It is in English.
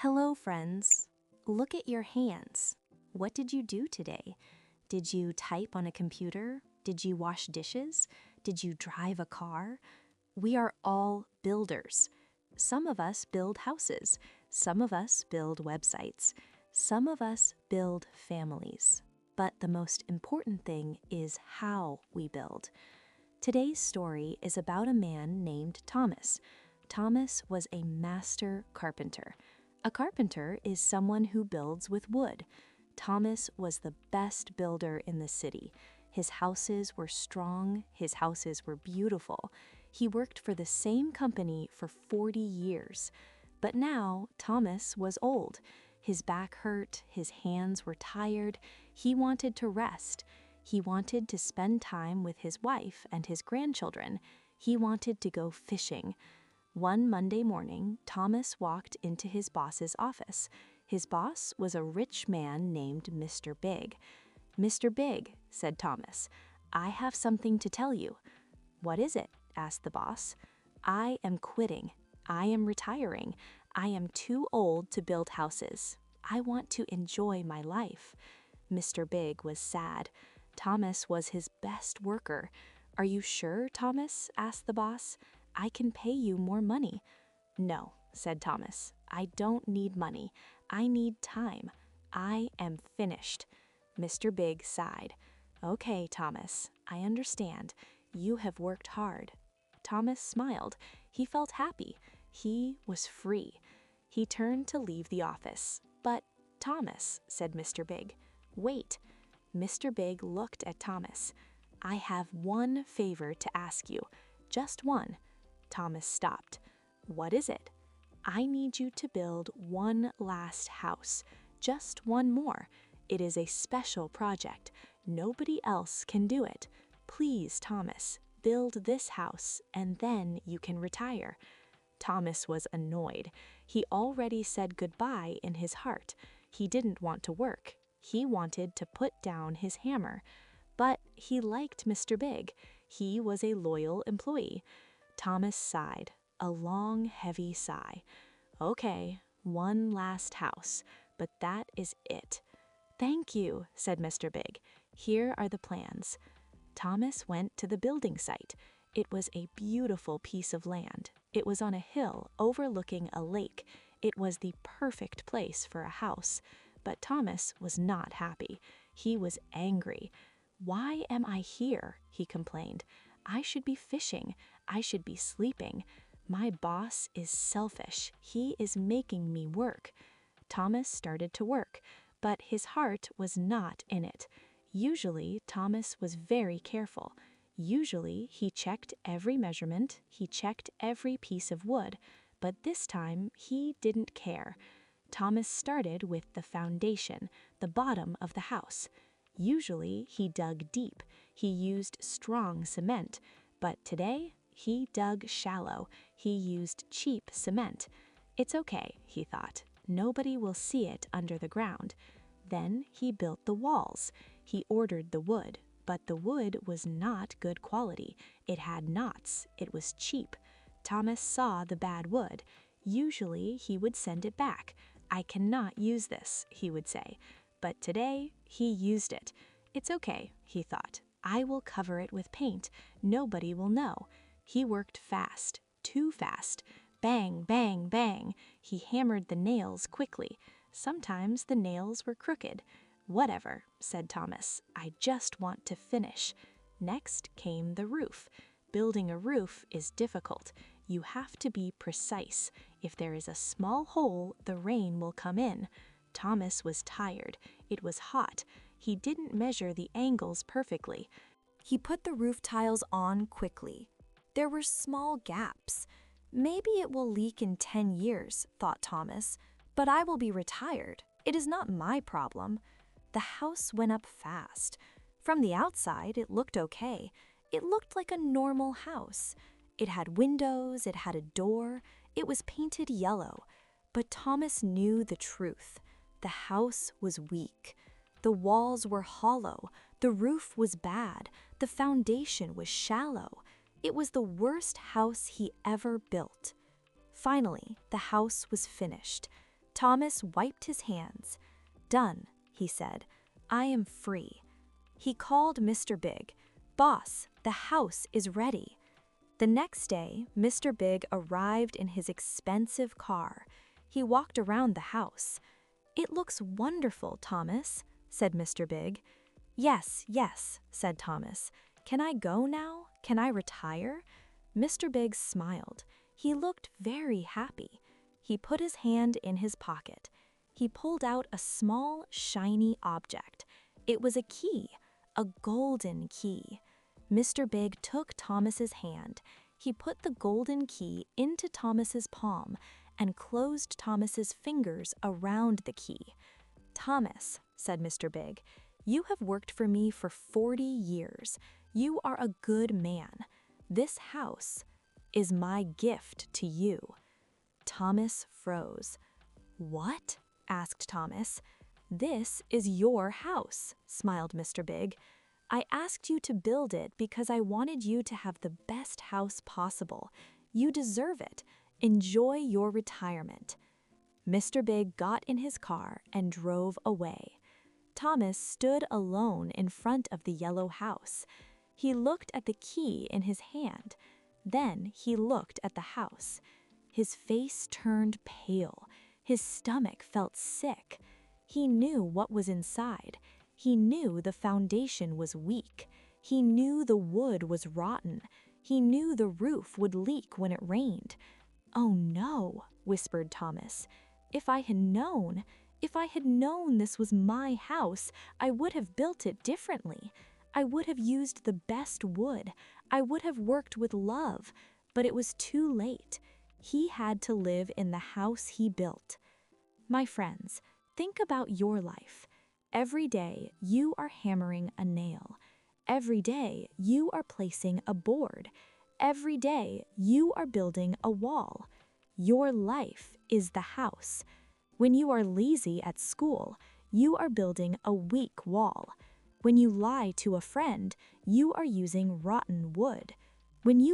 Hello, friends. Look at your hands. What did you do today? Did you type on a computer? Did you wash dishes? Did you drive a car? We are all builders. Some of us build houses. Some of us build websites. Some of us build families. But the most important thing is how we build. Today's story is about a man named Thomas. Thomas was a master carpenter. A carpenter is someone who builds with wood. Thomas was the best builder in the city. His houses were strong, his houses were beautiful. He worked for the same company for 40 years. But now Thomas was old. His back hurt, his hands were tired. He wanted to rest. He wanted to spend time with his wife and his grandchildren. He wanted to go fishing. One Monday morning, Thomas walked into his boss's office. His boss was a rich man named Mr. Big. "Mr. Big," said Thomas, "I have something to tell you." "What is it?" asked the boss. "I am quitting. I am retiring. I am too old to build houses. I want to enjoy my life." Mr. Big was sad. Thomas was his best worker. "Are you sure, Thomas?" asked the boss. "I can pay you more money." "No," said Thomas. "I don't need money. I need time. I am finished." Mr. Big sighed. "Okay, Thomas, I understand. You have worked hard." Thomas smiled. He felt happy. He was free. He turned to leave the office. "But, Thomas," said Mr. Big, "wait." Mr. Big looked at Thomas. "I have one favor to ask you. Just one." Thomas stopped. "What is it?" "I need you to build one last house. Just one more. It is a special project. Nobody else can do it. Please, Thomas, build this house, and then you can retire." Thomas was annoyed. He already said goodbye in his heart. He didn't want to work. He wanted to put down his hammer. But he liked Mr. Big. He was a loyal employee. Thomas sighed, a long, heavy sigh. "Okay, one last house, but that is it." "Thank you," said Mr. Big. "Here are the plans." Thomas went to the building site. It was a beautiful piece of land. It was on a hill overlooking a lake. It was the perfect place for a house. But Thomas was not happy. He was angry. "Why am I here?" he complained. "I should be fishing. I should be sleeping. My boss is selfish. He is making me work." Thomas started to work, but his heart was not in it. Usually, Thomas was very careful. Usually, he checked every measurement, he checked every piece of wood, but this time, he didn't care. Thomas started with the foundation, the bottom of the house. Usually, he dug deep. He used strong cement. But today, he dug shallow. He used cheap cement. "It's okay," he thought. "Nobody will see it under the ground." Then he built the walls. He ordered the wood. But the wood was not good quality. It had knots. It was cheap. Thomas saw the bad wood. Usually, he would send it back. "I cannot use this," he would say. But today, he used it. "It's okay," he thought. "I will cover it with paint. Nobody will know." He worked fast, too fast. Bang, bang, bang. He hammered the nails quickly. Sometimes the nails were crooked. "Whatever," said Thomas. "I just want to finish." Next came the roof. Building a roof is difficult. You have to be precise. If there is a small hole, the rain will come in. Thomas was tired. It was hot. He didn't measure the angles perfectly. He put the roof tiles on quickly. There were small gaps. "Maybe it will leak in 10 years, thought Thomas. "But I will be retired. It is not my problem." The house went up fast. From the outside, it looked okay. It looked like a normal house. It had windows, it had a door, it was painted yellow. But Thomas knew the truth. The house was weak. The walls were hollow. The roof was bad. The foundation was shallow. It was the worst house he ever built. Finally, the house was finished. Thomas wiped his hands. "Done," he said. "I am free." He called Mr. Big. "Boss, the house is ready." The next day, Mr. Big arrived in his expensive car. He walked around the house. "It looks wonderful, Thomas," said Mr. Big. "Yes, yes," said Thomas. "Can I go now? Can I retire?" Mr. Big smiled. He looked very happy. He put his hand in his pocket. He pulled out a small, shiny object. It was a key, a golden key. Mr. Big took Thomas's hand. He put the golden key into Thomas's palm and closed Thomas's fingers around the key. "Thomas," said Mr. Big, "you have worked for me for 40 years. You are a good man. This house is my gift to you." Thomas froze. "What?" asked Thomas. "This is your house," smiled Mr. Big. "I asked you to build it because I wanted you to have the best house possible. You deserve it. Enjoy your retirement." Mr. Big got in his car and drove away. Thomas stood alone in front of the yellow house. He looked at the key in his hand. Then he looked at the house. His face turned pale. His stomach felt sick. He knew what was inside. He knew the foundation was weak. He knew the wood was rotten. He knew the roof would leak when it rained. "Oh no," whispered Thomas. If I had known this was my house, I would have built it differently. I would have used the best wood. I would have worked with love. But it was too late. He had to live in the house he built. My friends, think about your life. Every day you are hammering a nail. Every day you are placing a board. Every day you are building a wall. Your life is the house. When you are lazy at school, you are building a weak wall. When you lie to a friend, you are using rotten wood. When you